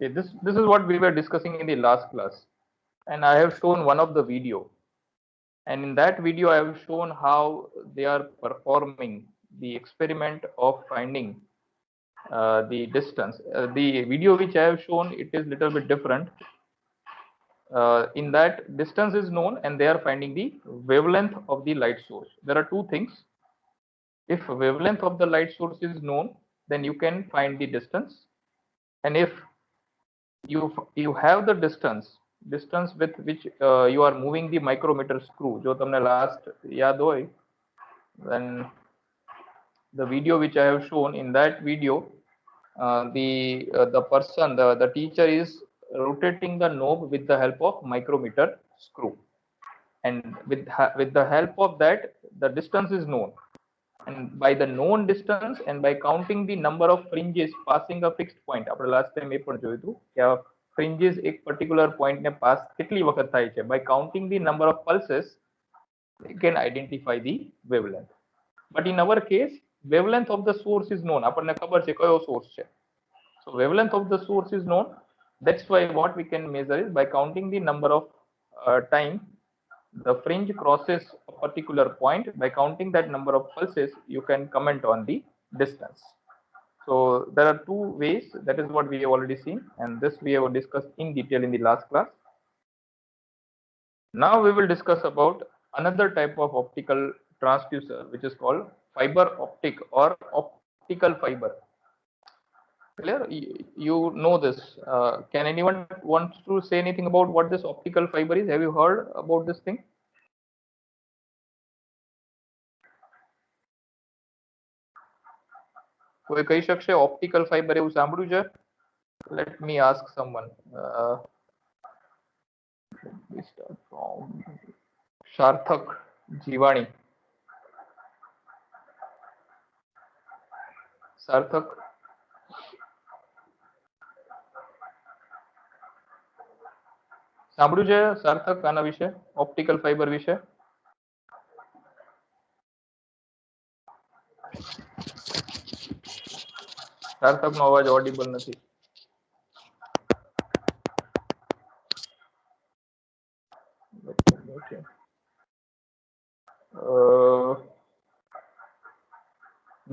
Okay, this is what we were discussing in the last class, and I have shown one of the video, and in that video I have shown how they are performing the experiment of finding the distance. The video which I have shown, it is little bit different. In that, distance is known and they are finding the wavelength of the light source. There are two things. If wavelength of the light source is known, then you can find the distance. And if you have the distance with which you are moving the micrometer screw, jo tamne last yaad hoy, then the video which I have shown, in that video, the person, the teacher is rotating the knob with the help of micrometer screw, and with the help of that, the distance is known, and by the known distance and by counting the number of fringes passing a fixed point, આપણે last time એ પણ જોયું હતું કે આ fringes એક particular point ને pass કેટલી વખત થાય છે, by counting the number of pulses you can identify the wavelength. But in our case, wavelength of the source is known, આપણને ખબર છે કયો source છે. So wavelength of the source is known. That's why what we can measure is by counting the number of time the fringe crosses a particular point. By counting that number of pulses, you can comment on the distance. So there are two ways. That is what we have already seen, and this we have discussed in detail in the last class. Now we will discuss about another type of optical transducer, which is called fiber optic or optical fiber. Clear? You know this. Can anyone wants to say anything about what this optical fiber is? Have you heard about this thing? કોઈ કહી શકશે optical fibre એવું સાંભળ્યું છે? Let me ask someone. We start from સાર્થક જીવાણી. સાર્થક, સાંભળ્યું છે સાર્થક આના વિશે, ઓપ્ટિકલ ફાઈબર વિશે? સાર્થકનો અવાજ ઓડિબલ નથી.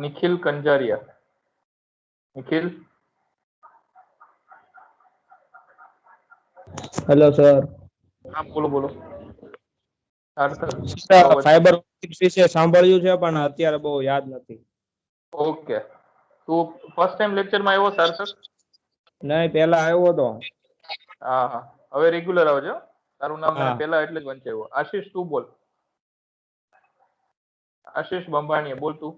નિખિલ કંજારિયા. Nikhil, hello sir. હા બોલો બોલો. સાર્થક, ફાઈબર ઓપ્ટિક્સ વિશે સાંભળ્યું છે પણ અત્યારે બહુ યાદ નથી. ઓકે, તું ફર્સ્ટ ટાઈમ લેક્ચરમાં આવ્યો સાર્થક? નહીં, પહેલા આવ્યો હતો. હા હા, હવે રેગ્યુલર આવજો. તારું નામ મેં પહેલા એટલે જ વંચાયું. આશીષ તું બોલ. આશીષ બંબાણીએ બોલ તું.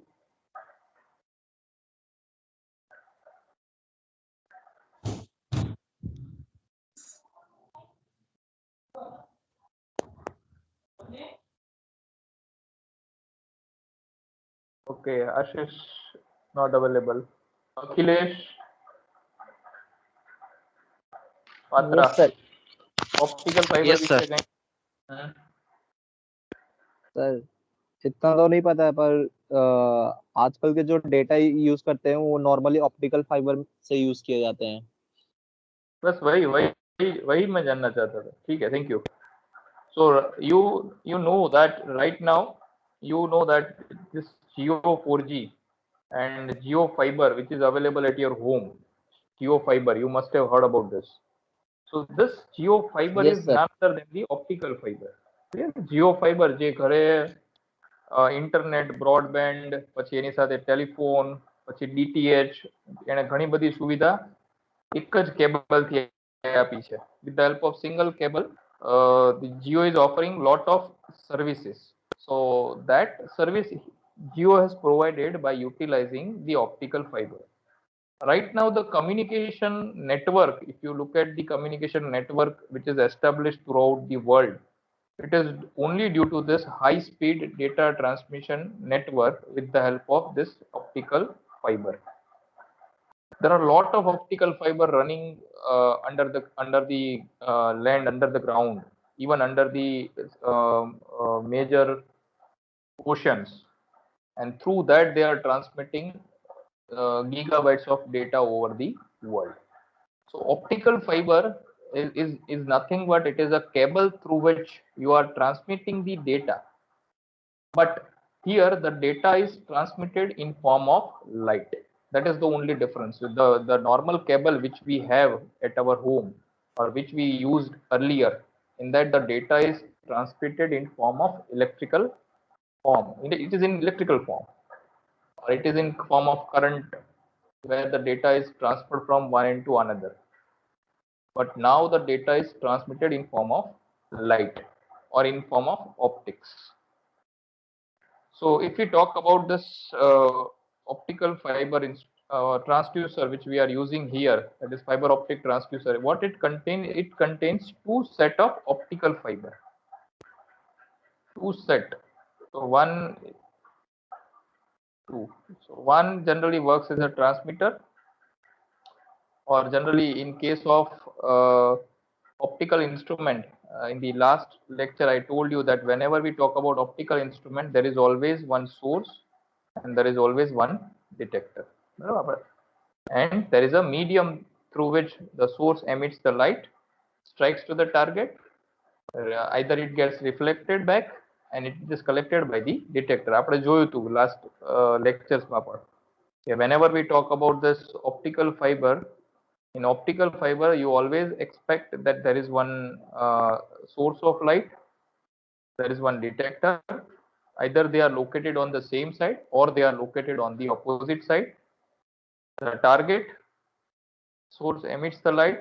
Okay, Ashish not available. Akhilesh Patra. Yes, sir. Optical fiber Yes, sir. विषय कहीं? सर इतना तो नहीं पता है, पर आजकल के जो डेटा यूज करते हैं वो नॉर्मली ऑप्टिकल फाइबर से यूज किए जाते हैं. बस वही वही वही मैं जानना चाहता था. ठीक है, thank you. So you know that right now, you know that this Jio 4G and Jio fiber which is available at your home, Jio fiber, you must have heard about this. So this Jio fiber Yes, is sir. none other than the optical fiber. Jio fiber જે ઘરે internet, broadband, પછી એની સાથે telephone, પછી DTH, એને ઘણી બધી સુવિધા એક જ કેબલથી આપી છે. With the help of single cable, the Jio is offering lot of services. So that service Jio has provided by utilizing the optical fiber. Right now the communication network, if you look at the communication network which is established throughout the world, it is only due to this high speed data transmission network with the help of this optical fiber. There are a lot of optical fiber running under the land, under the ground, even under the major oceans, and through that they are transmitting gigabytes of data over the world. So optical fiber is nothing but it is a cable through which you are transmitting the data. But here the data is transmitted in form of light. That is the only difference. The normal cable which we have at our home or which we used earlier, in that the data is transmitted in form of electrical form. It is in electrical form, or it is in form of current, where the data is transferred from one end to another. But now the data is transmitted in form of light or in form of optics. So if we talk about this optical fiber transducer which we are using here, that is fiber optic transducer, what it contains? It contains two set of optical fiber. Two set. So one generally works as a transmitter, or generally in case of optical instrument. In the last lecture, I told you that whenever we talk about optical instrument, there is always one source and there is always one detector. And there is a medium through which the source emits the light, strikes to the target. Either it gets reflected back and it is collected by the detector. આપણે જોયું હતું last lectures માં પણ. Whenever we talk about this optical fiber, in optical fiber you always expect that there is one source of light, there is one detector. Either they are located on the same side or they are located on the opposite side. The target source emits the light,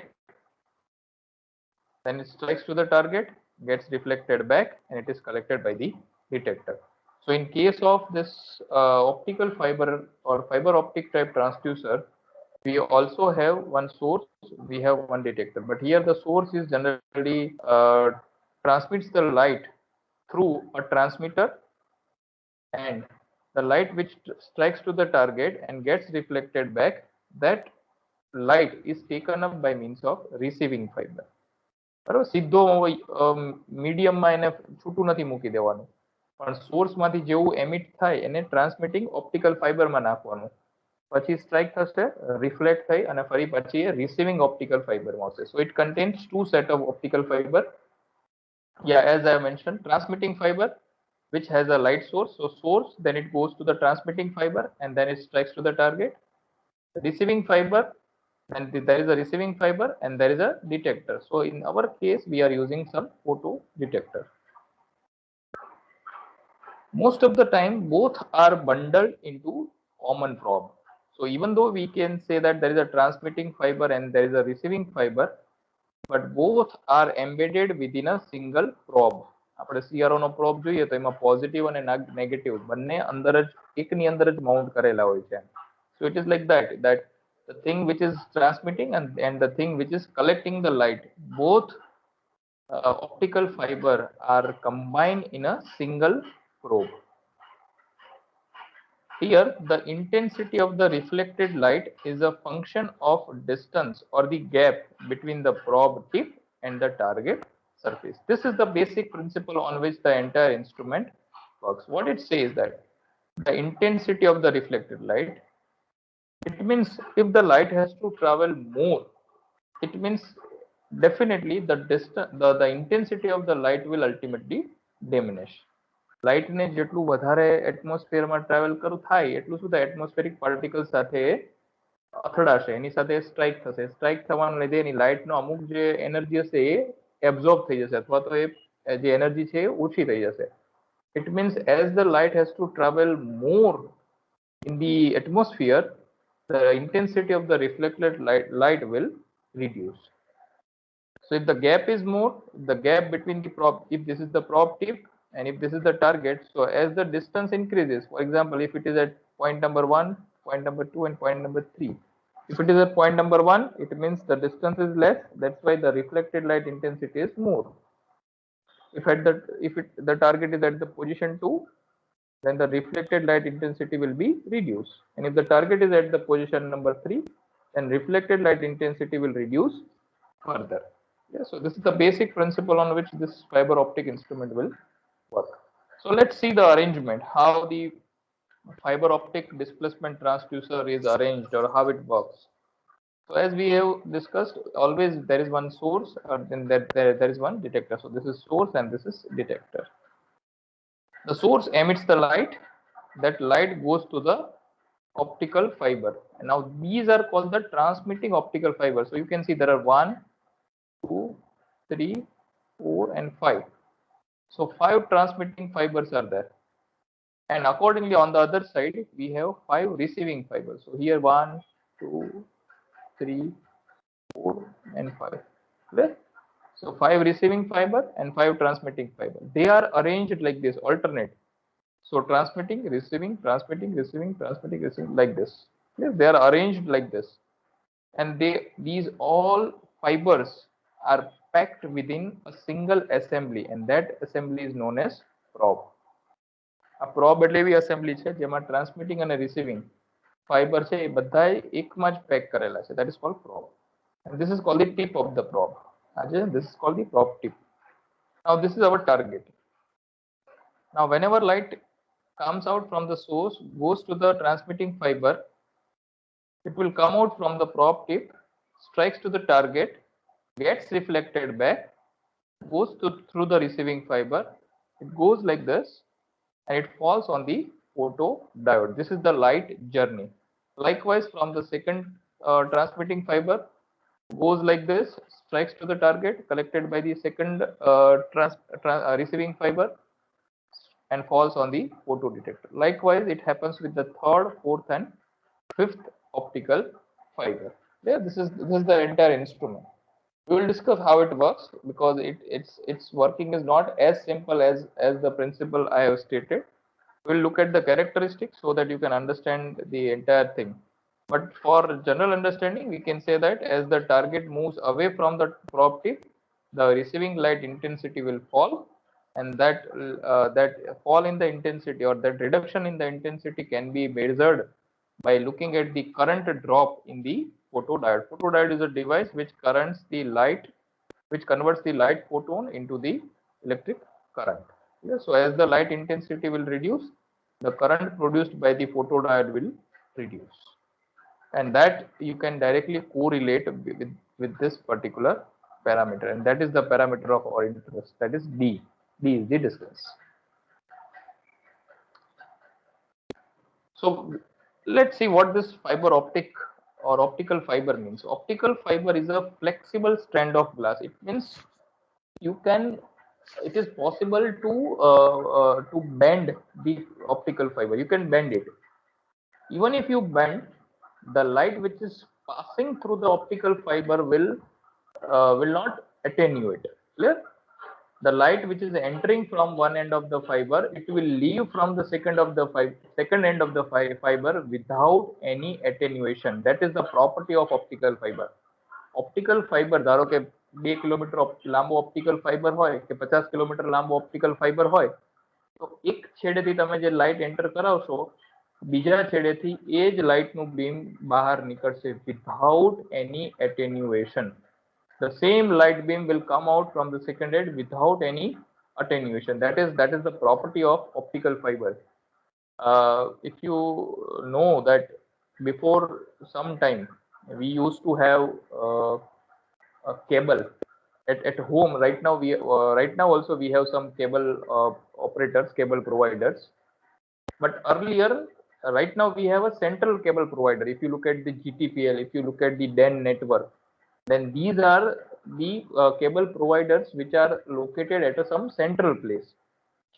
then it strikes to the target, gets reflected back, and it is collected by the detector. So in case of this optical fiber or fiber optic type transducer, we also have one source, we have one detector, but here the source is generally transmits the light through a transmitter, and the light which strikes to the target and gets reflected back, that light is taken up by means of receiving fiber. બરાબર, સીધો મીડિયમમાં એને છૂટું નથી મૂકી દેવાનું, પણ સોર્સમાંથી જેવું એમિટ થાય એને ટ્રાન્સમિટિંગ ઓપ્ટિકલ ફાઇબરમાં નાખવાનું, પછી સ્ટ્રાઇક થશે, રિફ્લેક્ટ થઈ અને ફરી પછી એ રિસીવિંગ ઓપ્ટિકલ ફાઇબરમાં આવશે. So it contains two set of optical fibre. As I mentioned, transmitting fiber which has a light source. So source, then it goes to the transmitting fiber and then it strikes to the target. The receiving fiber, and there is a receiving fiber and there is a detector. So in our case, we are using some photo detector. Most of the time, both are bundled into common probe. So even though we can say that there is a transmitting fiber and there is a receiving fiber, but both are embedded within a single probe. આપણે CRO નો probe જોઈએ તો એમાં positive અને negative બંને અંદર જ એકની અંદર જ માઉન્ટ કરેલા હોય છે. So it is like that the thing which is transmitting and the thing which is collecting the light, both optical fiber are combined in a single probe. Here, the intensity of the reflected light is a function of distance or the gap between the probe tip and the target surface. This is the basic principle on which the entire instrument works. What it says that the intensity of the reflected light, it means if the light has to travel more, it means definitely the distance, the intensity of the light will ultimately diminish. Light ને જેટલું વધારે એટમોસ્ફિયરમાં travel કરવું થાય એટલું શું થાય, atmospheric particle સાથે અથડાશે, એની સાથે સ્ટ્રાઇક થશે, સ્ટ્રાઇક થવાના લીધે એની લાઇટનો અમુક જે એનર્જી હશે એ એબ્ઝોર્બ થઈ જશે, અથવા તો એ જે એનર્જી છે એ ઓછી થઈ જશે. It means as the light has to travel more in the atmosphere, the intensity of the reflected light will reduce. So if the gap is more, the gap between the probe, if this is the probe tip and if this is the target, so as the distance increases, for example, if it is at point number 1, point number 2 and point number 3, if it is at point number 1, it means the distance is less, that's why the reflected light intensity is more. If the target is at the position 2, then the reflected light intensity will be reduced, and if the target is at the position number 3, then reflected light intensity will reduce further. Yeah, so this is the basic principle on which this fiber optic instrument will work. So let's see the arrangement, how the fiber optic displacement transducer is arranged or how it works. So as we have discussed, always there is one source, then there is one detector. So this is source and this is detector. The source emits the light. That light goes to the optical fiber. And now these are called the transmitting optical fiber. So you can see there are 1, 2, 3, 4, and 5. So 5 transmitting fibers are there. And accordingly, on the other side, we have 5 receiving fibers. So here 1, 2, 3, 4, and 5. Clear? So 5 receiving fiber and 5 transmitting fiber. They are arranged like this, alternate. So transmitting, receiving, transmitting, receiving, transmitting, receiving, like this. Yes, they are arranged like this. And these all fibers are packed within a single assembly, and that assembly is known as probe. A probe એટલે એવી assembly છે જેમાં transmitting અને receiving fiber છે એ બધાય એકમાં જ pack કરેલા છે. That is called probe. And this is called the tip of the probe. This is called the probe tip. Now this is our target. Now whenever light comes out from the source, goes to the transmitting fiber, it will come out from the probe tip, strikes to the target, gets reflected back, goes through the receiving fiber. It goes like this and it falls on the photodiode. This is the light journey. Likewise, from the second transmitting fiber, goes like this, strikes to the target, collected by the second receiving fiber, and falls on the photodetector. Likewise, it happens with the third, fourth, and fifth optical fiber. Yeah, this is the entire instrument. We will discuss how it works, because its working is not as simple as the principle I have stated. We'll look at the characteristics so that you can understand the entire thing. But for general understanding, we can say that as the target moves away from the probe tip, the receiving light intensity will fall, and that fall in the intensity, or that reduction in the intensity, can be measured by looking at the current drop in the photodiode. Photodiode is a device which converts the light photon into the electric current. Yeah, so as the light intensity will reduce, the current produced by the photodiode will reduce, and that you can directly correlate with this particular parameter, and that is the parameter of our interest, that is D. D is the distance. So let's see what this fiber optic or optical fiber means. Optical fiber is a flexible strand of glass. It means it is possible to bend the optical fiber. You can bend it. Even if you bend, the light which is passing through the optical fiber will not attenuate. Clear? The light which is entering from one end of the fiber, it will leave from the second end of the fiber without any attenuation. That is the property of optical fiber. Optical fiber, ધારો કે 2 kilometre લાંબો optical fibre હોય કે 50 kilometre લાંબો optical fibre હોય, તો એક છેડેથી તમે જે લાઇટ એન્ટર કરાવશો, બીજા છેડેથી એ જ લાઇટનું બીમ બહાર નીકળશે without any attenuation. The same light beam will come out from the second end without any attenuation. That is the property of optical fiber. If you know that before some time we used to have a cable at home. Right now also we have some cable operators, cable providers. But earlier, right now we have a central cable provider. If you look at the GTPL, if you look at the DEN network, then these are the cable providers which are located at some central place.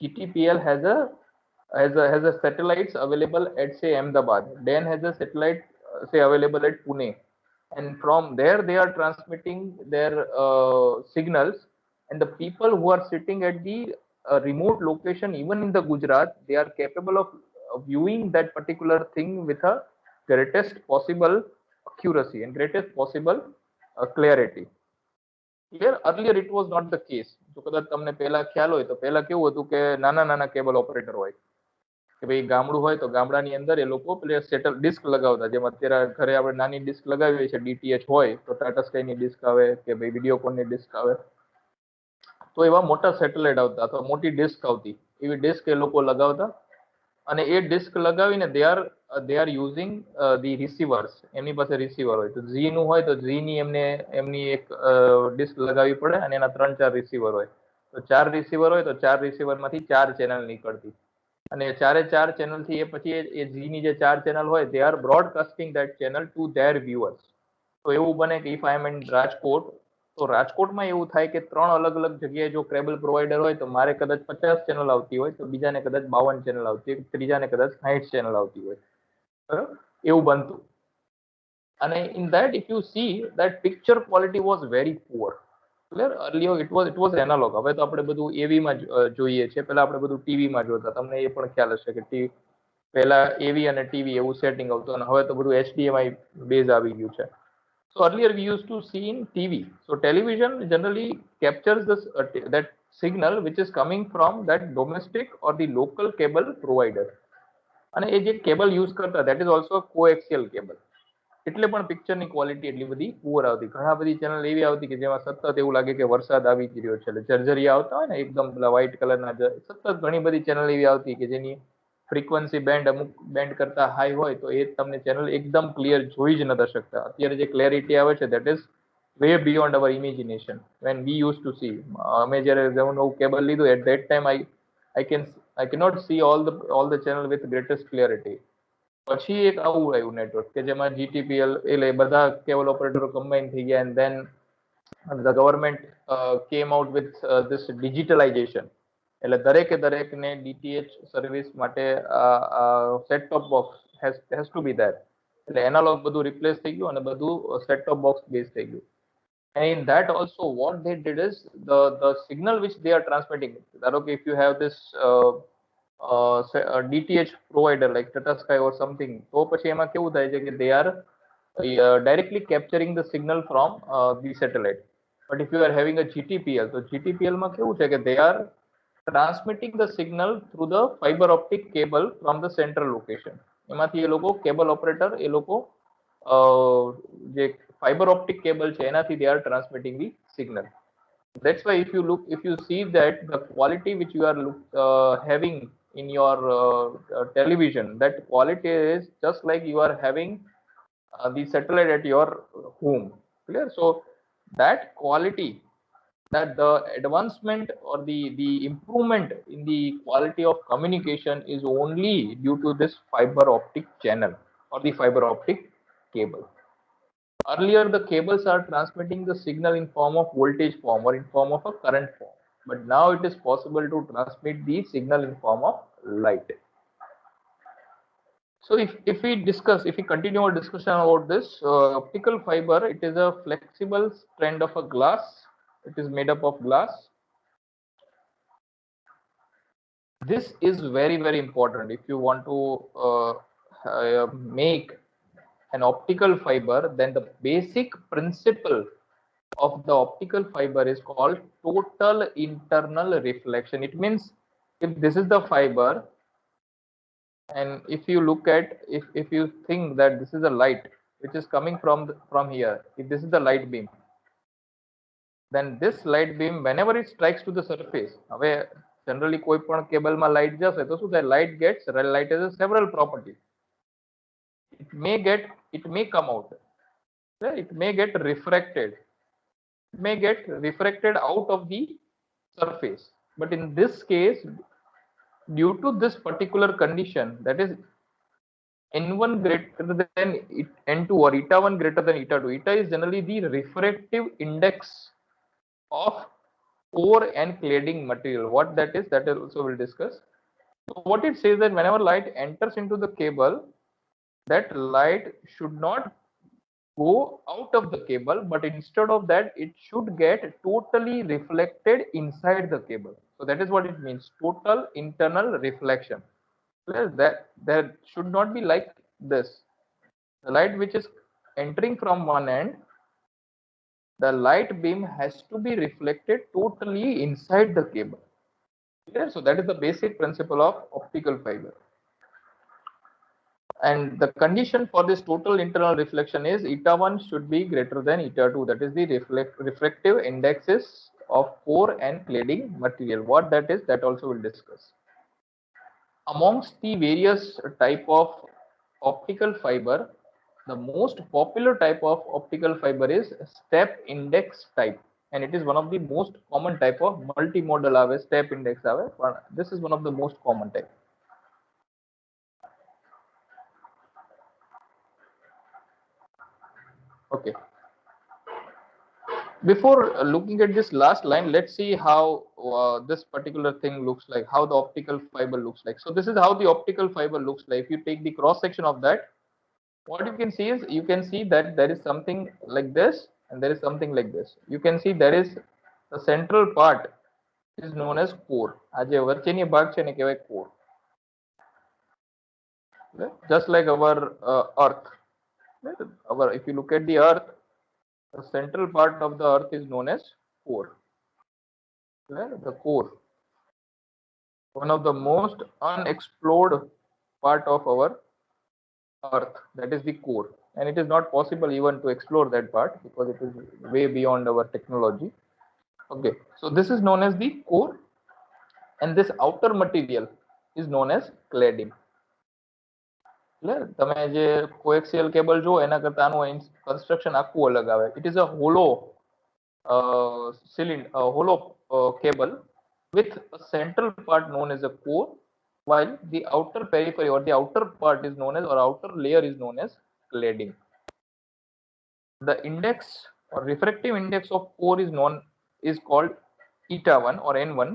GTPL has a satellites available at, say, Ahmedabad. DEN has a satellite say available at Pune, and from there they are transmitting their signals, and the people who are sitting at the remote location, even in the Gujarat, they are capable of viewing that particular thing with a greatest possible accuracy and greatest possible clarity. Here, earlier it was not the case. જો કદાચ તમને પહેલા ખ્યાલ હોય તો પહેલા કેવું હતું કે નાના કેબલ ઓપરેટર હોય, કે ભાઈ ગામડું હોય તો ગામડાની અંદર એ લોકો સેટલ ડિસ્ક લગાવતા, જેમ અત્યારે ઘરે આપણે નાની ડિસ્ક લગાવી છે, DTH હોય તો ટાટા સ્કાયની ડિસ્ક આવે કે ભાઈ વિડીયોકોનની ડિસ્ક આવે, તો એવા મોટા સેટેલાઇટ આવતા અથવા મોટી ડિસ્ક આવતી, એવી ડિસ્ક એ લોકો લગાવતા, અને એ ડિસ્ક લગાવીને they are they are using the receivers. એમની પાસે receiver હોય તો G નું હોય તો G ની એમની એક ડિસ્ક લગાવવી પડે અને એના 3-4 receiver હોય તો 4 receiver હોય તો 4 receiver માંથી 4 ચેનલ નીકળતી અને 4 ચેનલ થી એ પછી એ G ની જે 4 ચેનલ હોય they are broadcasting that channel to their viewers. તો એવું બને કે if I am in Rajkot તો રાજકોટમાં એવું થાય કે 3 અલગ અલગ જગ્યાએ જો કેબલ પ્રોવાઈડર હોય તો મારે કદાચ 50 ચેનલ આવતી હોય તો બીજાને કદાચ 52 ચેનલ આવતી હોય ત્રીજાને કદાચ 60 ચેનલ આવતી હોય બરાબર એવું બનતું અને in that if you see that picture quality was very poor. Clear? Earlier it was analog. હવે તો આપણે બધું AV માં જોઈએ છે પહેલા આપણે બધું ટીવી માં જોતા તમને એ પણ ખ્યાલ હશે કે ટીવી પહેલા AV અને ટીવી એવું સેટિંગ આવતું અને હવે તો બધું HDMI બેઝ આવી ગયું છે. So earlier we used to see in TV. So television generally captures this that signal which is coming from that domestic or the local cable provider. અને એ જે કેબલ યુઝ કરતા that is also a coaxial cable. એટલે પણ પિક્ચરની quality એટલી બધી poor આવતી ઘણા બધી ચેનલ એવી આવતી કે જેમાં સતત એવું લાગે કે વરસાદ આવી જ રહ્યો છે એટલે જર્જરિયા આવતા હોય ને એકદમ પેલા વ્હાઈટ કલરના સતત ઘણી બધી ચેનલ એવી આવતી કે જેની ફ્રીક્વન્સી બેન્ડ અમુક બેન્ડ કરતા હાઈ હોય તો એ તમને ચેનલ એકદમ ક્લિયર જોઈ જ નતા શકતા અત્યારે જે ક્લેરિટી આવે છે that is way beyond our imagination when we used to see અમે જ્યારે નવું કેબલ લીધું at that time I cannot see all the channel with greatest clarity. પછી એક આવું આવ્યું નેટવર્ક કે જેમાં GTPL એટલે બધા કેબલ ઓપરેટરો કમ્બાઈન થઈ ગયા and then the government came out with this digitalization. એટલે દરેકને DTH સર્વિસ માટે set top box has to be there. એટલે એનાલોગ બધું રિપ્લેસ થઈ ગયું અને બધું સેટ ટોપ બોક્સ બેઝ થઈ ગયું. And in that also what they did is the signal which they are transmitting. Okay, if you have this DTH provider like Tata Sky or something, તો પછી એમાં કેવું થાય છે કે they are directly capturing the signal from the satellite. But if you are having a GTPL, તો GTPL માં કેવું છે કે they are transmitting the signal through the fiber optic cable from the central location. એમાંથી એ લોકો cable operator એ લોકો જે fiber optic cable છે એનાથી they are transmitting the signal. That's why if you see that the quality which you are having in your television, that quality is just like you are having the satellite at your home. Clear? So that quality, that the advancement or the improvement in the quality of communication is only due to this fiber optic channel or the fiber optic cable. Earlier the cables are transmitting the signal in form of voltage form or in form of a current form, but now it is possible to transmit the signal in form of light. So if we continue our discussion about this optical fiber, it is a flexible strand of a glass. It is made up of glass. This is very, very important if you want to make an optical fiber. Then the basic principle of the optical fiber is called total internal reflection. It means if this is the fiber and if you look at if you think that this is a light which is coming from here, if this is the light beam, then this light beam whenever it strikes to the surface, હવે generally કોઈ પણ કેબલમાં light જશે તો શું થાય, light has several properties. It may come out, it may get refracted, out of the surface. But in this case, due to this particular condition, that is n1 greater than n2 or eta1 greater than eta2. Eta is generally the refractive index of core and cladding material. What that is, that also we'll discuss. So what it says that whenever light enters into the cable, that light should not go out of the cable, but instead of that it should get totally reflected inside the cable. So that is what it means, total internal reflection. That should not be like this. The light which is entering from one end, the light beam has to be reflected totally inside the cable. Okay? So that is the basic principle of optical fiber. And the condition for this total internal reflection is eta1 should be greater than eta2. That is the refractive indexes of core and cladding material. What that is, that also we'll discuss. Amongst the various type of optical fiber, the most popular type of optical fiber is step index type, and it is one of the most common type of multimodal આવે, step index આવે, but this is one of the most common type. Okay. Before looking at this last line, let's see how this particular thing looks like, how the optical fiber looks like. So this is how the optical fiber looks like. If you take the cross section of that, what you can see is, you can see that there is something like this and there is something like this. You can see there is the central part is known as core. આ જે વચ્ચેની ભાગ છે ને કહેવાય core. Just like our earth. If you look at the earth, the central part of the earth is known as core. The core, one of the most unexplored part of our earth, that is the core, and it is not possible even to explore that part because it is way beyond our technology. Okay, so this is known as the core, and this outer material is known as cladding. તમે જે coaxial cable જો એના કરતા આનું construction આખું અલગ આવે. It is a hollow hollow cable with a central part known as a core, while the outer periphery or the outer part is known as, or outer layer is known as cladding. The index or refractive index of core is called eta1 or n1,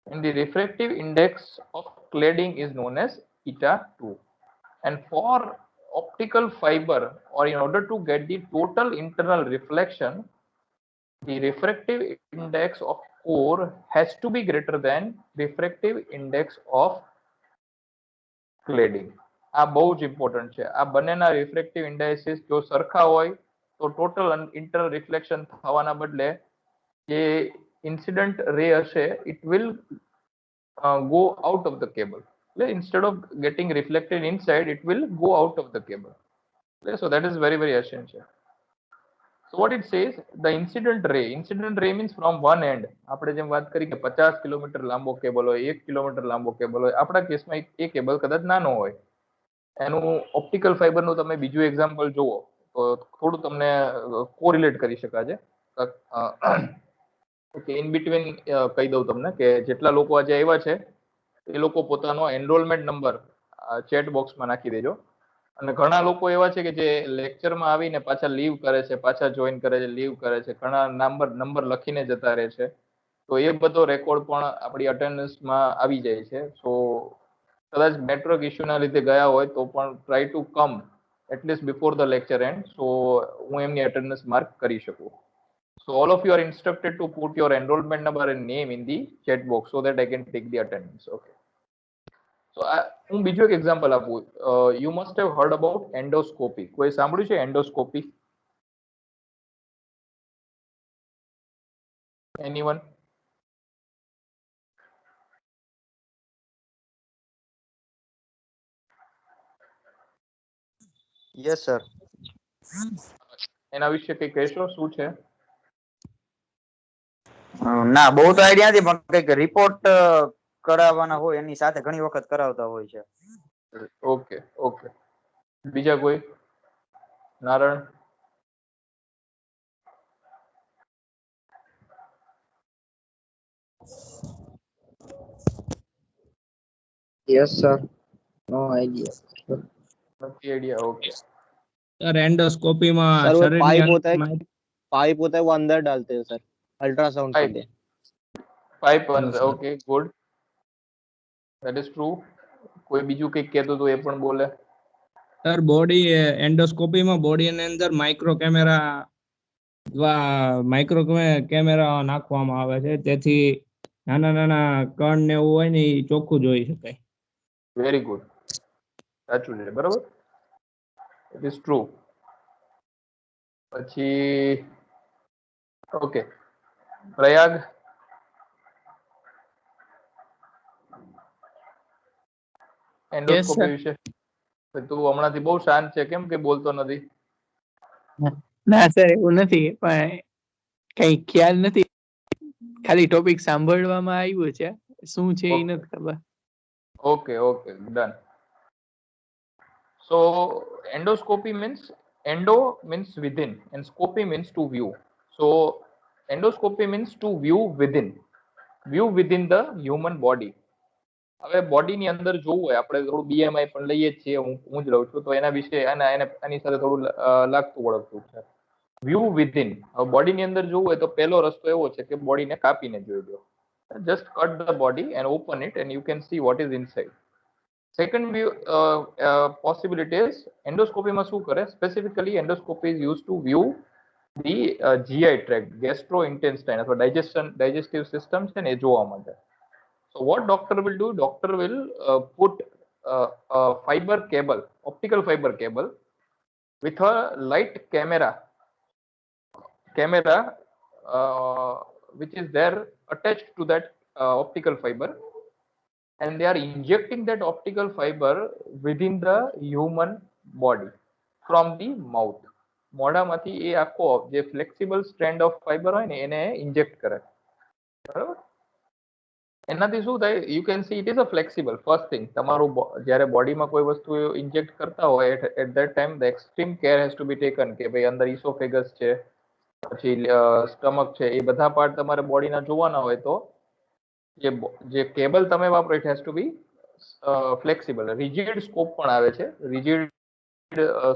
and the refractive index of cladding is known as eta2. And for optical fiber, or in order to get the total internal reflection, the refractive index of core has to be greater than refractive index of cladding. આ બહુ જ important છે. આ બંનેના refractive ઇન્ડાઇસીસ જો સરખા હોય તો ટોટલ ઇન્ટરનલ રિફ્લેક્શન થવાના બદલે જે ઇન્સિડન્ટ રે હશે, it will go out of the cable. Instead of getting reflected inside, it will go out of the cable. So that is very, very essential. So what it says, the incident ray means from one end. આપણે જેમ વાત કરી કે 50 kilometre લાંબો cable હોય, 1 kilometre લાંબો cable હોય, આપણા કેસમાં એ કેબલ કદાચ નાનો હોય. એનું ઓપ્ટિકલ ફાઈબરનું તમે બીજું એક્ઝામ્પલ જુઓ તો થોડું તમને કોરિલેટ કરી શકાશે. ઓકે, ઇન બિટવીન કહી દઉં તમને કે જેટલા લોકો આજે આવ્યા છે એ લોકો પોતાનો એનરોલમેન્ટ નંબર ચેટ બોક્સમાં નાખી દેજો. અને ઘણા લોકો એવા છે કે જે લેક્ચરમાં આવીને પાછા લીવ કરે છે, પાછા જોઈન કરે છે, લીવ કરે છે, ઘણા નંબર લખીને જતા રહે છે. તો એ બધો રેકોર્ડ પણ આપણી અટેન્ડન્સમાં આવી જાય છે. સો કદાચ નેટવર્ક ઇસ્યુના લીધે ગયા હોય તો પણ try to come at least before the lecture end, so હું એમની અટેન્ડન્સ માર્ક કરી શકું. So all of you are instructed to put your enrollment number and name in the chat box so that I can take the attendance. Okay. So હું બીજો એક example આપું. You must have heard about endoscopy. કોઈ સાંભળ્યું છે endoscopy? Anyone? Yes sir. એના વિશે કંઈ કહેશો, શું છે? ના બહુ તો આઈડિયા નથી, પણ કંઈક રિપોર્ટ કરાવવાના હોય એની સાથે ઘણી વખત કરાવતા હોય છે. ઓકે ઓકે, બીજા કોઈ? Naran? Yes, sir. No idea. નથી આઈડિયા. ઓકે સર એન્ડોસ્કોપીમાં सर वो શરીરની पाइप होता है, અંદરમાં पाइप होता है वो अंदर डालते हैं सर, अल्ट्रासाउंड के Pipe. लिए. 5 No, sir. Okay good, that is true. કોઈ બીજું કંઈક કહેતું તો એ પણ બોલે. સર બોડી એન્ડોસ્કોપીમાં બોડીની અંદર માઇક્રો કેમેરા નાખવામાં આવે છે, તેથી નાના નાના કણ ને એવું હોય ને એ ચોખ્ખું જોઈ શકાય. વેરી ગુડ, સાચું છે, બરાબર, ઇટ ઇઝ ટ્રુ. પછી ઓકે, પ્રયાગ? એન્ડોસ્કોપી વિશે તું હમણાંથી બહુ શાંત છે, કેમ કે બોલતો નથી? ના સર એવું નથી, પણ કઈ ખ્યાલ નથી, ખાલી ટોપિક સાંભળવામાં આવ્યું છે, શું છે એ નથી ખબર. Okay okay, done. So endoscopy means, endo means within and scopy means to view. So endoscopy means to view within the human body. હવે બોડીની અંદર જોવું હોય, આપણે થોડું બીએમઆઈ પણ લઈએ જ છીએ, હું જ લઉં છું, તો એના વિશે આની સાથે થોડું લાગતું વળગતું છે. વ્યૂ વિધિન, હવે બોડીની અંદર જોવું હોય તો પહેલો રસ્તો એવો છે કે બોડીને કાપીને જોઈ લો. Just cut the body and open it and you can see what is inside. Second view possibility is, એન્ડોસ્કોપીમાં શું કરે, specifically endoscopy is use to view the GI tract, gastro intestine અથવા ડાયજેસ્ટિવ સિસ્ટમ છે ને એ જોવા માટે. So what doctor will do? Doctor will put a fiber cable, optical fiber cable, with a light camera, which is there attached to that optical fiber, and they are injecting that optical fiber within the human body from the mouth. મોઢામાંથી એ આખો જે flexible strand of fibre હોય ને એને inject કરે, બરાબર. એનાથી શું થાય, you can see it is a flexible. First thing, તમારું જ્યારે બોડીમાં કોઈ વસ્તુ ઇન્જેક્ટ કરતા હોય at that time the extreme care has to be taken કે ભાઈ અંદર ઇસોફેગસ છે, પછી સ્ટમક છે, એ બધા પાર્ટ તમારે બોડીના જોવાના હોય તો જે કેબલ તમે વાપરો it has to be flexible. Rigid scope પણ આવે છે, રિજિડ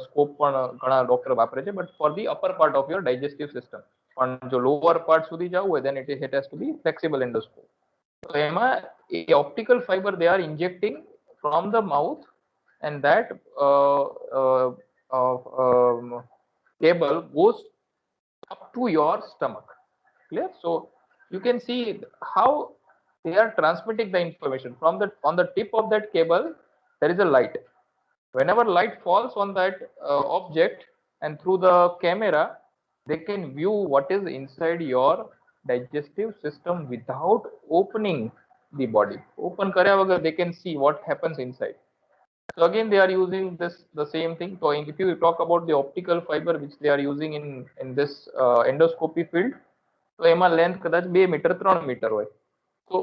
સ્કોપ પણ ઘણા ડોક્ટર વાપરે છે, but for the upper part of your digestive system. પણ જો લોઅર પાર્ટ સુધી જવું હોય then it has to be flexible endoscope. So એમાં એ optical fiber they are injecting from the mouth, and that cable goes up to your stomach. Clear? So you can see how they are transmitting the information from the, on the tip of that cable there is a light. Whenever light falls on that object, and through the camera they can view what is inside your digestive system without opening the body. Open karya vagar they can see what happens inside. So again they are using this, the same thing. So if you talk about the optical fiber which they are using in this endoscopy field, so એમાં length કદાચ 2 metre 3 metre હોય. So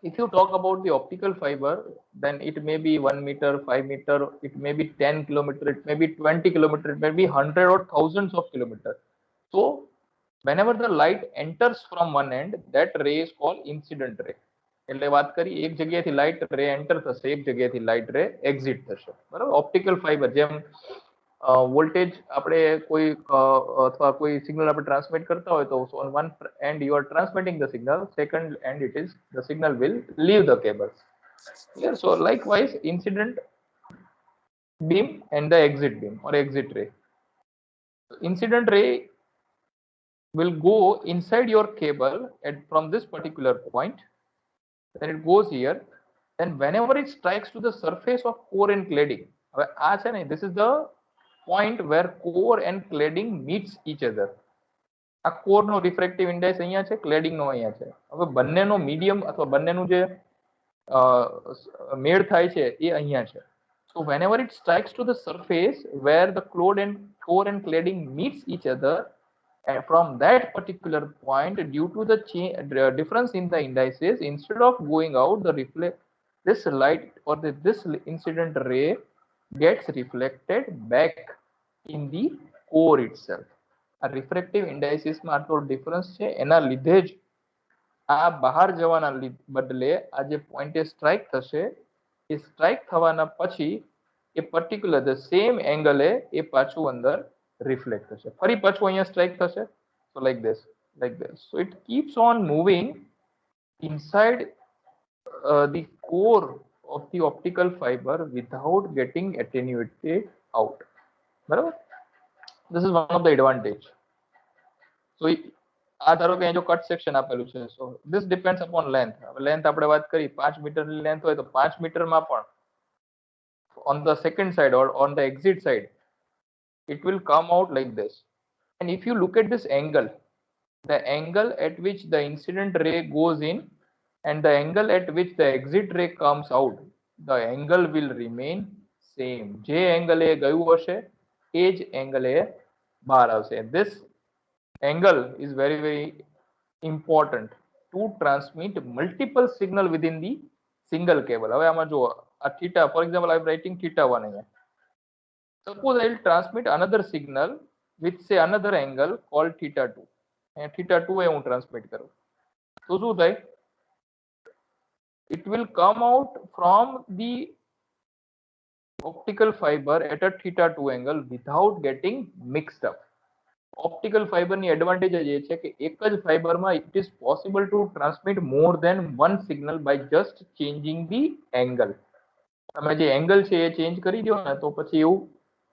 if you talk about the optical fiber, then it may be 1 meter, 5 meter, it may be 10 kilometer, it may be 20 kilometer, it may be 100 or thousands of kilometers. So whenever the light enters from one end, that ray is called incident ray. એટલે વાત કરી, એક જગ્યાએથી light રે enter થશે, એક જગ્યાએથી light રે એક્ઝિટ થશે, બરાબર. ઓપ્ટિકલ ફાઈબર જેમ વોલ્ટેજ આપણે કોઈ અથવા કોઈ સિગ્નલ આપણે ટ્રાન્સમિટ કરતા હોય તો on one end you are transmitting the signal, second end it is the signal will leave the cable. Clear? So likewise incident beam and the exit beam or exit ray. Incident ray will go inside your cable and from this particular point, then it goes here, and whenever it strikes to the surface of core and cladding, હવે આ છે ને, this is the point where core and cladding meets each other. આ core નો refractive index અહીંયા છે, cladding નો અહીંયા છે. હવે બંનેનો મીડિયમ અથવા બંનેનું જે મેળ થાય છે એ અહીંયા છે. So whenever it strikes to the surface where the core and cladding meets each other, and from that particular point, due to the difference in the indices, instead of going out, this light or this incident ray gets reflected back in the core itself. A refractive indices માં આટલો difference છે, એના લીધે જ આ બહાર જવાના બદલે આ જે પોઈન્ટે સ્ટ્રાઇક થશે, એ સ્ટ્રાઇક થવાના પછી એ પર્ટિક્યુલર ધ સેમ એંગલે એ પાછું અંદર રિફ્લેક્ટ થશે, ફરી પાછું અહીંયા સ્ટ્રાઇક થશે. So like this. So it keeps on moving inside the core of the optical fiber without getting attenuated out. બરાબર? This is one of the advantage. So આ ધારો કે જો કટ સેક્શન આપેલું છે, so this depends upon length. હવે length આપણે વાત કરી 5 મીટરની લેન્થ હોય તો 5 મીટરમાં પણ on the second side or on the exit side it will come out like this. And if you look at this angle, the angle at which the incident ray goes in and the angle at which the exit ray comes out, the angle will remain same. જે angle એ ગયું હશે એ જ angle એ બહાર આવશે. This angle is very very important to transmit multiple signal within the single cable. હવે આમાં જો આ theta, for example I am writing theta 1 અહીંયા, suppose I'll transmit another signal with say another angle called theta 2 and theta 2 એ હું transmit કરું તો શું થાય, it will come out from the optical fiber at a theta 2 angle without getting mixed up. Optical fiber ની advantage એ છે કે એક જ fiber માં it is possible to transmit more than one signal by just changing the angle. તમે જે angle છે એ change કરી દો ને તો પછી એવું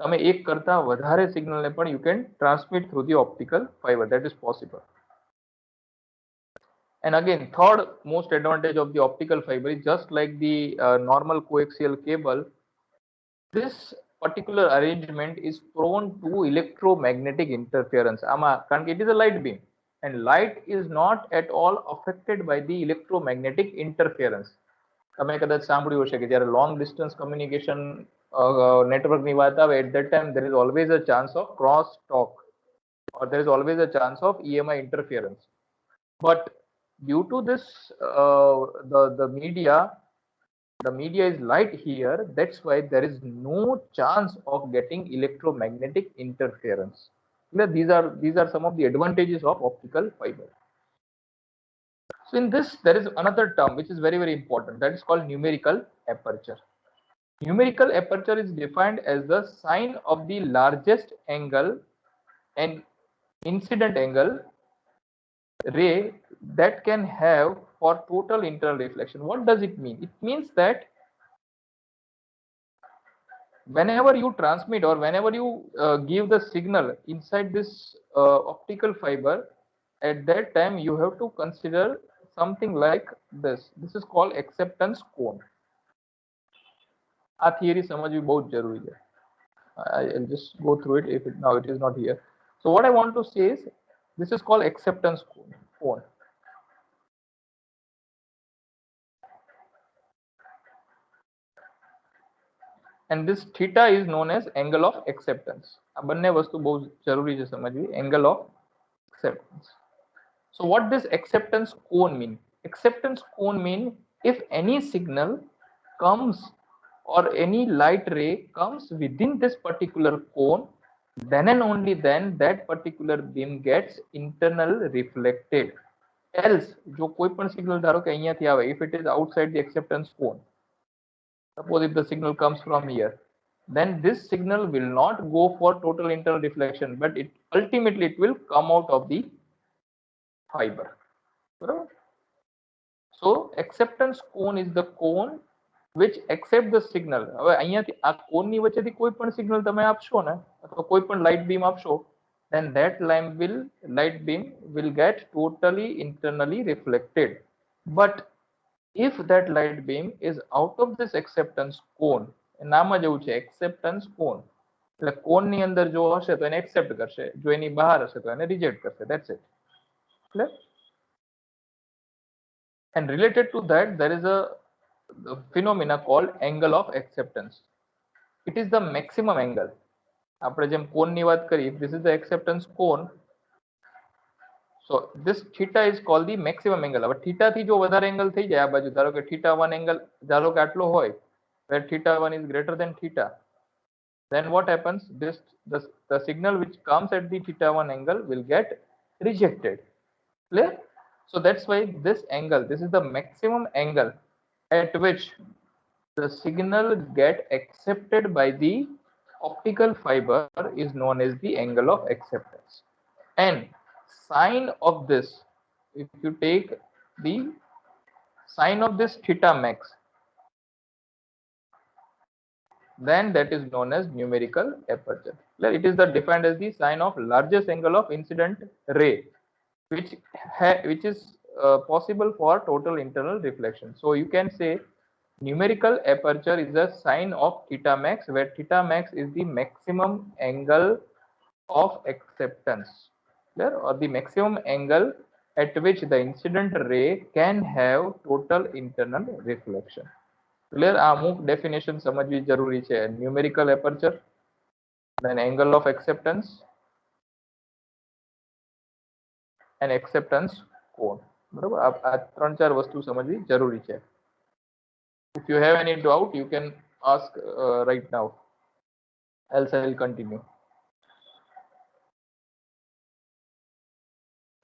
તમે એક કરતા વધારે signal ને પણ you can transmit through the optical fiber. That is possible. And again, third most advantage of the optical fiber is just like the normal coaxial cable, this particular arrangement is prone to electromagnetic interference. કારણ કે it is a light beam and light is not at all affected by the electromagnetic interference. તમે કદાચ સાંભળ્યું હશે કે જ્યારે long distance communication network ની વાત આવે, at that time there is always a chance of cross talk or there is always a chance of EMI interference. But due to this the media is light here, that's why there is no chance of getting electromagnetic interference. These are some of the advantages of optical fiber. So in this there is another term which is very important, that is called numerical aperture. Numerical aperture is defined as the sign of the largest angle and incident angle ray that can have for total internal reflection. What does it mean? It means that whenever you transmit or whenever you give the signal inside this optical fiber, at that time you have to consider something like this. This is called acceptance cone. આ theory સમજવી બહુ જ જરૂરી છે. I'll just go through it if now it is not here. So what I want to say is this is called acceptance cone. And this theta is known as angle of acceptance. આ બંને વસ્તુ બહુ જરૂરી છે સમજવી, angle of acceptance. So what does acceptance cone mean? Acceptance cone mean if any signal comes or any light ray comes within this particular cone, then and only then that particular beam gets internal reflected. Else જો કોઈ પણ signal ધારો કે અહીંયાથી આવે, if it is outside the acceptance cone, suppose if the signal comes from here, then this signal will not go for total internal reflection, but it ultimately it will come out of the fiber. So acceptance cone is the cone which accept the signal. હવે અહીંયાથી આ કોન ની વચ્ચેથી કોઈ પણ signal તમે આપશો ને અથવા કોઈ પણ લાઇટ બીમ આપશો, then that light beam will get totally internally reflected. But if that light beam is out of this acceptance cone, નામ જ એવું છે acceptance cone, એટલે કોન ની અંદર જો હશે તો એને accept કરશે, જો એની બહાર હશે તો એને reject કરશે. That's it. Clear? And related to that there is a phenomena called angle of acceptance. It is the maximum angle. આપણે જેમ કોન ની વાત કરી, this is the acceptance cone. So this theta is called the maximum angle. હવે theta થી જો વધારે angle થઈ જાય આ બાજુ, ધારો કે theta 1 angle ધારો કે આટલો હોય, where theta 1 is greater than theta, then what happens, the signal which comes at the theta 1 angle will get rejected. Clear? So that's why this angle, this is the maximum angle at which the signal get accepted by the optical fiber is known as the angle of acceptance. And sine of this, if you take the sine of this theta max, then that is known as numerical aperture. It is defined as the sine of largest angle of incident ray which is possible for total internal reflection. So you can say numerical aperture is a sine of theta max, where theta max is the maximum angle of acceptance, or the maximum angle at which the incident ray can have total internal reflection. Clear? આ અમુક definition સમજવી જરૂરી છે. Numerical aperture, then angle of acceptance and acceptance cone. બરાબર? આ 3-4 વસ્તુ સમજવી જરૂરી છે. If you have any doubt, you can ask right now. else I will continue.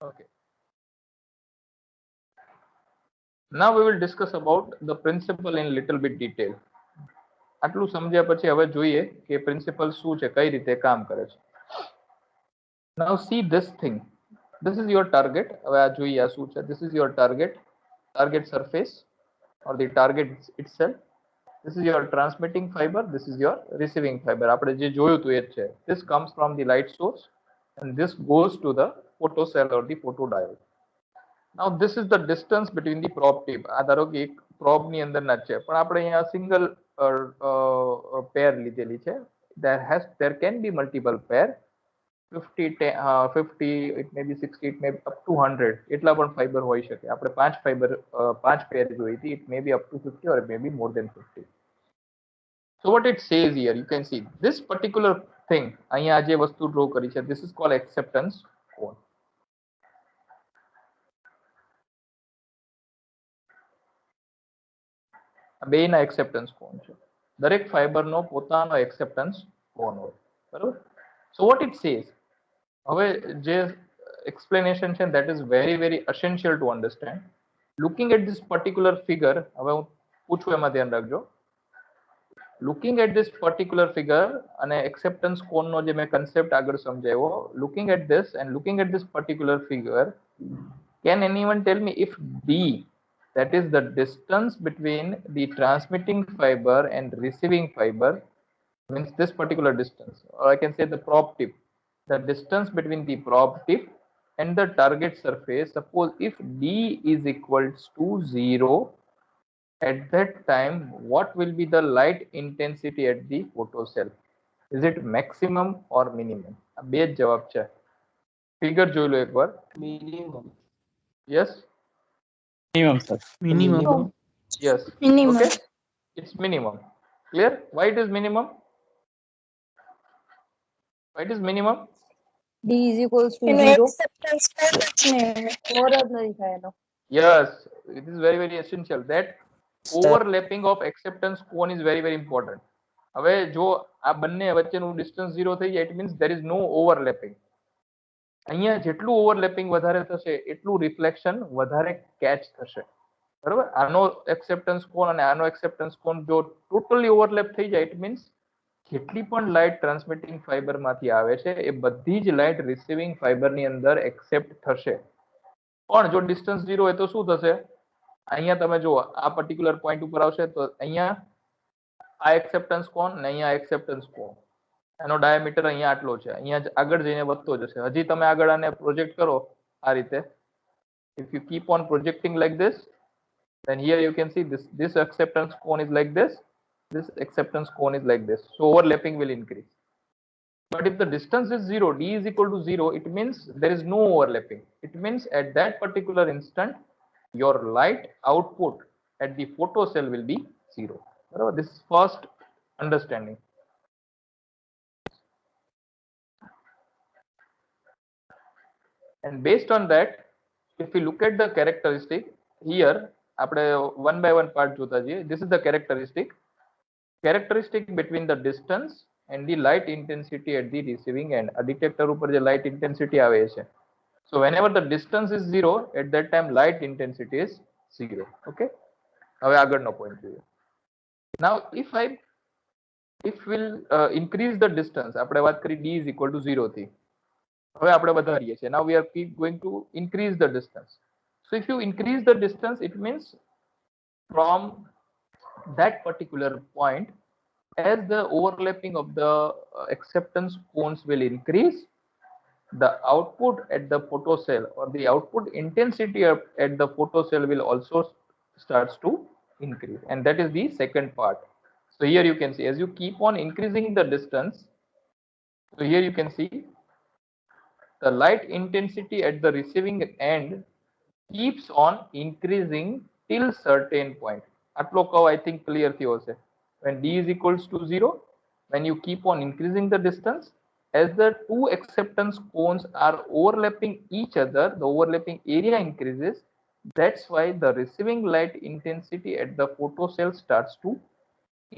Okay. Now we will discuss about the principle in little bit detail. આટલું સમજ્યા પછી હવે જોઈએ કે પ્રિન્સિપલ શું છે, કઈ રીતે કામ કરે છે. Now see this thing. This is your target. હવે આ જોઈએ આ શું છે. This is your target surface or the target itself. This is your transmitting fiber. This is your receiving fiber. આપણે જે જોયું હતું એ જ છે. This comes from the light source and this goes to the photocell or the photodiode. Now this is the distance between the probe tip. આ ધારો કે એક probe ની અંદરના જ છે, પણ આપણે અહીંયા સિંગલ પેર લીધેલી છે. There can be multiple pair. 50, it may be 60, it may be up to 100. એટલા પણ ફાઈબર હોઈ શકે. આપણે 5 પેર જોઈ હતી. It may be up to 50 or it may be more than 50. So what it says here, you can see this particular thing. અહીંયા જે વસ્તુ ડ્રો કરી છે, this is called acceptance cone. બેના એક્સેપ્ટન્સ કોન છે. દરેક ફાઈબરનો પોતાનો એક્સેપ્ટન્સ કોન હોય, બરાબર. સો વોટ ઇટ સેઝ, હવે જે એક્સપ્લેનેશન છે that is very very essential to understand. Looking at this particular figure, હવે હું પૂછું એમાં ધ્યાન રાખજો. Looking at this particular figure અને એક્સેપ્ટન્સ કોનનો જે મેં કન્સેપ્ટ આગળ સમજાવ્યો, looking at this and looking at this particular figure, can anyone tell me if D, that is the distance between the transmitting fiber and receiving fiber, means this particular distance, or I can say the probe tip, the distance between the probe tip and the target surface, suppose if D is equals to 0, at that time what will be the light intensity at the photocell? Is it maximum or minimum? આ બે જ જવાબ છે. Figure જોઈ લો એકવાર. Minimum. Yes. Minimum, sir. Minimum. Yes. Minimum. Okay. It's minimum. Clear? Why it is minimum? Why it is minimum? D is equals to એનો 0. acceptance કોણ જ ને Score જ નથી થયેલો. Yes. It is very very essential. That overlapping of acceptance cone is very very important. હવે જો આ બંને વચ્ચેનું ડિસ્ટન્સ 0 થઈ જાય, it means there is no overlapping. અહીંયા જેટલું ઓવરલેપિંગ વધારે થશે એટલું રિફ્લેક્શન વધારે કેચ થશે, બરાબર. આનો એક્સેપ્ટન્સ કોન અને આનો એક્સેપ્ટન્સ કોન જો ટોટલી ઓવરલેપ થઈ જાય, ઇટ મીન્સ જેટલી પણ લાઇટ ટ્રાન્સમિટિંગ ફાઈબરમાંથી આવે છે એ બધી જ લાઇટ રિસીવિંગ ફાઈબરની અંદર એક્સેપ્ટ થશે. પણ જો ડિસ્ટન્સ 0 હોય તો શું થશે? અહીંયા તમે જુઓ, આ પર્ટિક્યુલર પોઈન્ટ ઉપર આવશે તો અહીંયા આ એક્સેપ્ટન્સ કોન અને અહીંયા એક્સેપ્ટન્સ કોન, એનો ડાયામીટર અહીંયા આટલો છે, અહીંયા આગળ જઈને વધતો જશે. હજી તમે આગળ આને પ્રોજેક્ટ કરો આ રીતે, if you keep on projecting like this, then here you can see this acceptance cone is like this acceptance cone is like this, so overlapping will increase. But if the distance is 0, D is equal to 0, it means there is no overlapping. It means at that particular instant your light output at the photocell will be 0. This is first understanding. And based on that, if we look at the characteristic here, આપણે one by one part જોતા જઈએ. This is the characteristic between the distance and the light intensity at the receiving end. A detector ઉપર જે light intensity આવે છે, so whenever the distance is 0, at that time light intensity is 0. Okay. હવે આગળનો point જોઈએ. Now if we'll increase the distance, આપણે વાત કરી D is equal to 0 થી, હવે આપણે વધારીએ છીએ. Now we are going to increase the distance. So if you increase the distance, it means from that particular point, as the overlapping of the acceptance cones will increase, the output at the photocell or the output intensity at the photocell will also starts to increase, and that is the second part. So here you can see, as you keep on increasing the distance, so here you can see the light intensity at the receiving end keeps on increasing till certain point. આટલો કહો I think clear થયો હશે. When D is equals to 0, when you keep on increasing the distance, as the two acceptance cones are overlapping each other, the overlapping area increases. That's why the receiving light intensity at the photocell starts to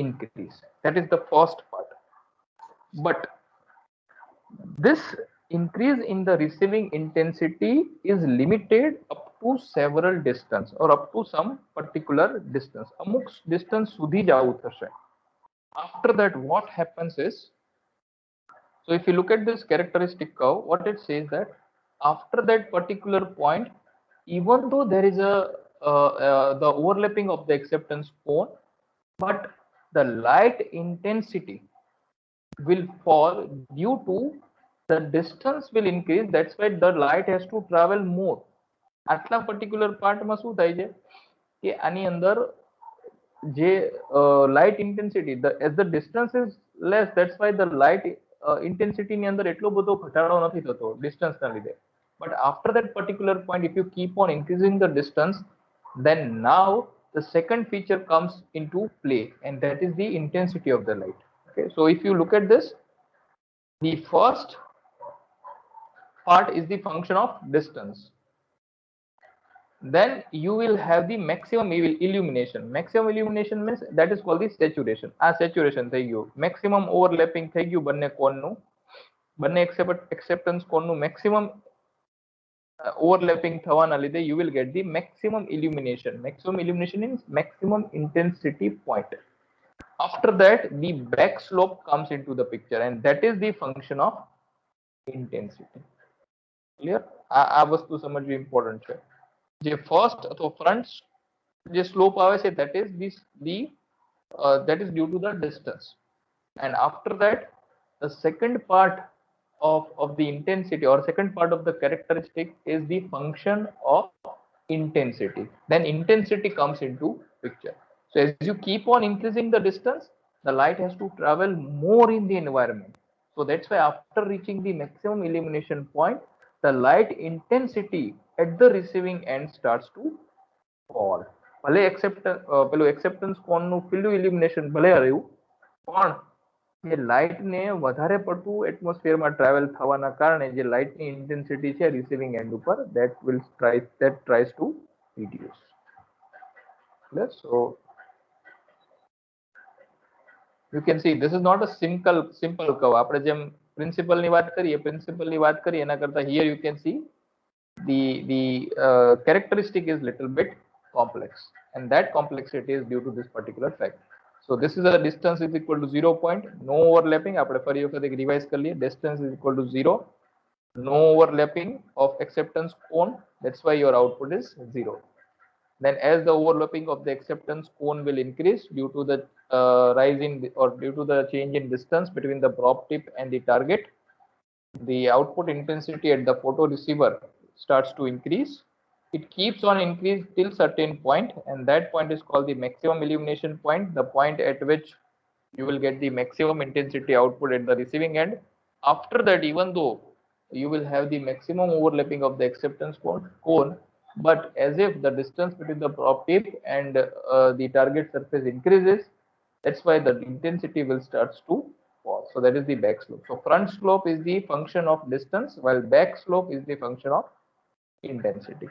increase. That is the first part. but this increase in the receiving intensity is limited up to several distance or up to some particular distance. અમુક distance સુધી જ આવું થશે. After that, what happens is, so if you look at this characteristic curve, what it says that after that particular point, even though there is the overlapping of the acceptance cone, but the light intensity will fall due to the distance will increase. That's why the light has to travel more. આટલા particular part માં શું થાય છે કે આની અંદર જે light intensity, as the distance is less, that's why the light intensity ની અંદર એટલો બધો ઘટાડો નથી થતો distance ના લીધે. But after that particular point, if you keep on increasing the distance, then now the second feature comes into play, and that is the intensity of the light. Okay, so if you look at this, the first part is the function of distance. Then you will have the maximum illumination. Maximum illumination means that is called the saturation. આ saturation થઈ ગયું, maximum overlapping થઈ ગયું બંને કોન નું, બંને acceptance કોન નું maximum overlapping થવાના લીધે you will get the maximum illumination. Maximum illumination means maximum intensity point. After that, the back slope comes into the picture, and that is the function of intensity. Clear? આ વસ્તુ સમજવી important છે. જે first અથવા front જે slope આવે છે, that is that is due to the distance, and after that the second part of the intensity or second part of the characteristic is the function of intensity. Then intensity comes into picture. So as you keep on increasing the distance, the light has to travel more in the environment. So that's why after reaching the maximum illumination point, the light intensity at the receiving end starts to fall. ભલે પેલું acceptance cone નું પેલું illumination ભલે રહ્યું, પણ જે light ને વધારે પડતું એટમોસ્ફિયર માં ટ્રાવેલ થવાના કારણે જે લાઇટ ની ઇન્ટેન્સિટી છે રિસીવિંગ એન્ડ ઉપર, that tries to reduce. So you can see this is not a simple curve. આપણે જેમ પ્રિન્સિપલ ની વાત કરીએ એના કરતા here you can see the characteristic is little bit complex, and that complexity is due to this particular fact. So this is a distance is equal to 0 point, no overlapping. આપણે ફરી વખત એક revise કરી લઈએ. Distance is equal to 0, no overlapping of acceptance cone, that's why your output is 0. Then as the overlapping of the acceptance cone will increase due to the rise in or due to the change in distance between the probe tip and the target, the output intensity at the photoreceiver starts to increase. It keeps on increase till certain point, and that point is called the maximum illumination point, the point at which you will get the maximum intensity output at the receiving end. After that, even though you will have the maximum overlapping of the acceptance cone, but as if the distance between the probe tip and the target surface increases, that's why the intensity will start to fall. So that is the back slope. So front slope is the function of distance, while back slope is the function of intensity.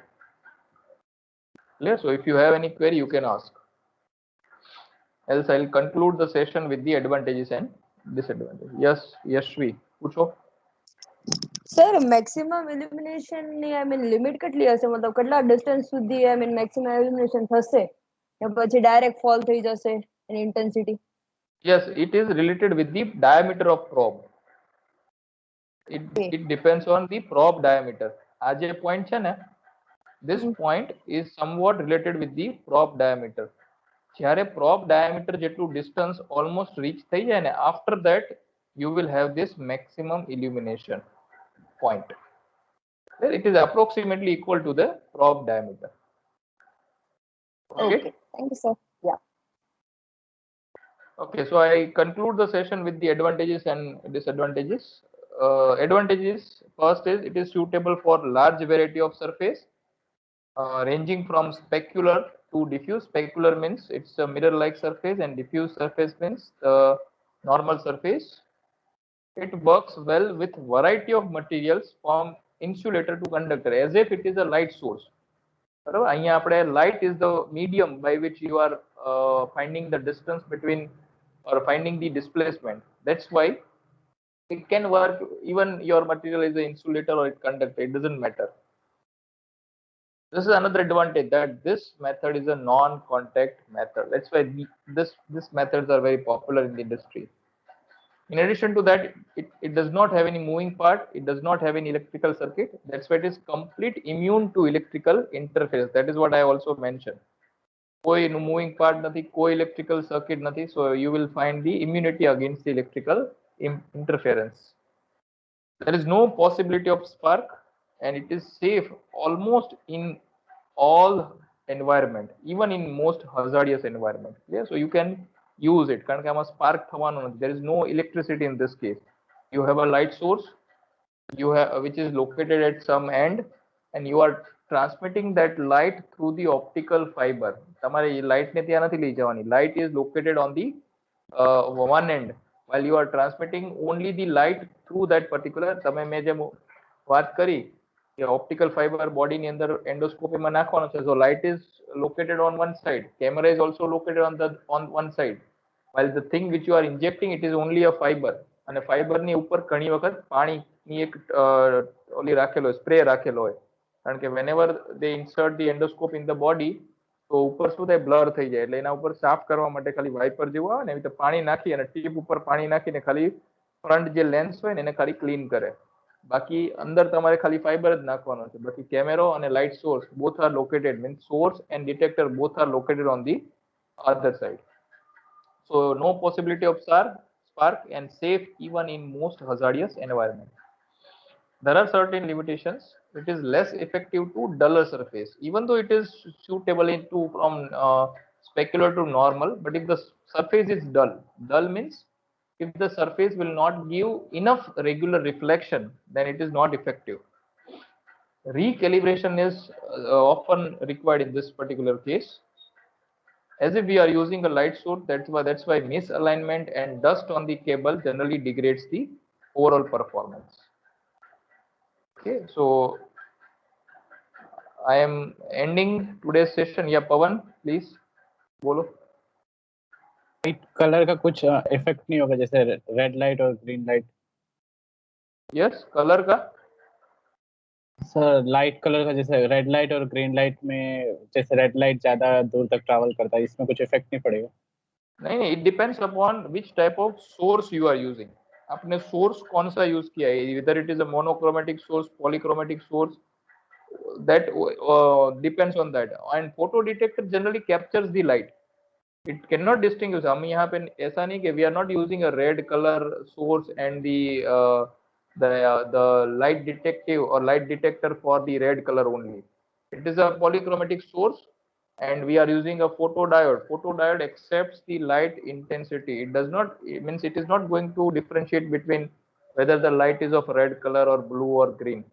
Clear? So if you have any query, you can ask. Else I'll conclude the session with the advantages and disadvantages. Yes, Yashvi, પૂછો. Sir maximum illumination ની I mean limit કેટલી હશે, મતલબ કેટલા distance સુધી I mean maximum illumination થશે કે પછી ડાયરેક્ટ ફોલ થઈ જશે એની intensity? Yes, it is related with the diameter of probe. It depends on the probe diameter. આ જે point છે ને, this point is somewhat related with the probe diameter. જ્યારે probe diameter જેટલું distance almost reach થઈ જાય ને, after that you will have this maximum illumination point. It is approximately equal to the probe diameter. Okay. Thank you, sir. Yeah. Okay, so I conclude the session with the advantages and disadvantages. Advantages, first is it is suitable for large variety of surface, ranging from specular to diffuse. Specular means it's a mirror-like surface, and diffuse surface means the normal surface. It works well with variety of materials from insulator to conductor, as if it is a light source. બરાબર, અહીંયા આપણે light is the medium by which you are finding the distance between or finding the displacement. That's why It can work even your material is an insulator or it conductor, it doesn't matter. This is another advantage, that this method is a non-contact method. That's why this methods are very popular in the industry. In addition to that, it does not have any moving part, it does not have any electrical circuit. That's why it is complete immune to electrical interference. That is what I also mentioned. કોઈ moving part નથી, કોઈ electrical circuit નથી, so you will find the immunity against the electrical interference. There is no possibility of spark, and it is safe almost in all environment, even in most hazardous environment. Yeah, so you can use it કારણ કે આમાં spark થવાનો નથી. There is no electricity in this case. You have a light source, you have which is located at some end, and you are transmitting that light through the optical fiber. તમારે એ light ને ત્યાં નથી લઈ જવાની. Light is located on the one end, while you are transmitting only the light through that particular. તમે મેં જેમ વાત કરી કે optical fiber body ની અંદર endoscopy માં નાખવાનો છે, so light is located on one side, camera is also located on one side, while the thing which you are injecting, it is only a fiber. અને fiber ની ઉપર ઘણી વખત પાણીની એક ઓલી રાખેલો સ્પ્રે રાખેલો હોય, કારણ કે whenever they insert the endoscope in the body, તો ઉપર શું થાય, બ્લર થઈ જાય, એટલે એના ઉપર સાફ કરવા માટે ખાલી વાઇપર જેવું આવે ને, એવી રીતે પાણી નાખી અને ટીપ ઉપર પાણી નાખીને ખાલી ફ્રન્ટ જે લેન્સ હોય ને એને ખાલી ક્લીન કરે. બાકી અંદર તમારે ખાલી ફાઈબર જ નાખવાનો છે. બાકી કેમેરો અને light source both are located, means source and detector both are located on the other side. So no possibility of spark and safe even in most hazardous environment. There are certain limitations. It is less effective to duller surface, even though it is suitable from specular to normal. But if the surface is dull means if the surface will not give enough regular reflection, then it is not effective. Recalibration is often required in this particular case. As if we are using a light source, that's why misalignment and dust on the cable generally degrades the overall performance. Okay, so I am ending today's session. Yeah, Pawan, please बोलो. Light colour का कुछ effect नहीं होगा, जैसे red light और green light? Yes, colour का sir light colour का, जैसे रेड लाइट और ग्रीन लाइट में, जैसे रेड लाइट ज्यादा दूर तक ट्रैवल करता है, इसमें कुछ इफेक्ट नहीं पड़ेगा? नहीं, it depends upon which type of source you are using. आपने सोर्स कौन सा यूज किया है, इधर it is a monochromatic source, polychromatic source, that depends on that. And photo detector generally captures the light, it cannot distinguish. हम यहाँ पे ऐसा नहीं कि we are not using a red color source and the light detective or light detector for the red color only. It is a polychromatic source and we are using a photodiode. Photodiode accepts the light intensity. It does not, it means it is not going to differentiate between whether the light is of red color or blue or green.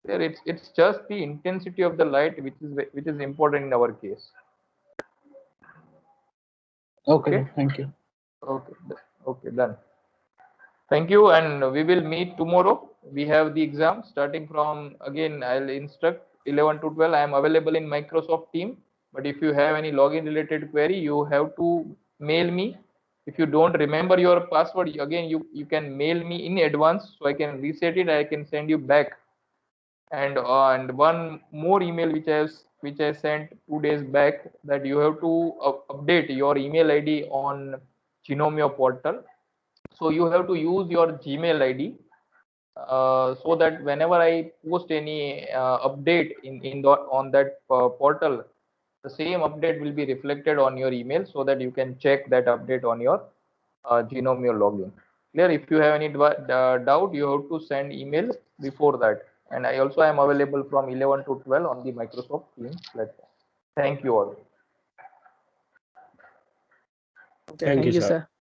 There it's just the intensity of the light which is important in our case. Okay, thank you. Okay, done. Thank you, and we will meet tomorrow. We have the exam starting from, again I'll instruct 11 to 12. I am available in Microsoft Teams, but if you have any login related query, you have to mail me. If you don't remember your password, again you can mail me in advance so I can reset it, I can send you back. And one more email which I sent 2 days back, that you have to update your email ID on Genomio portal. So you have to use your Gmail ID so that whenever I post any update on that portal, the same update will be reflected on your email so that you can check that update on your Genomio login. Clear? If you have any doubt, you have to send email before that. And I also am available from 11 to 12 on the Microsoft Teams platform. Thank you all. Thank you, sir.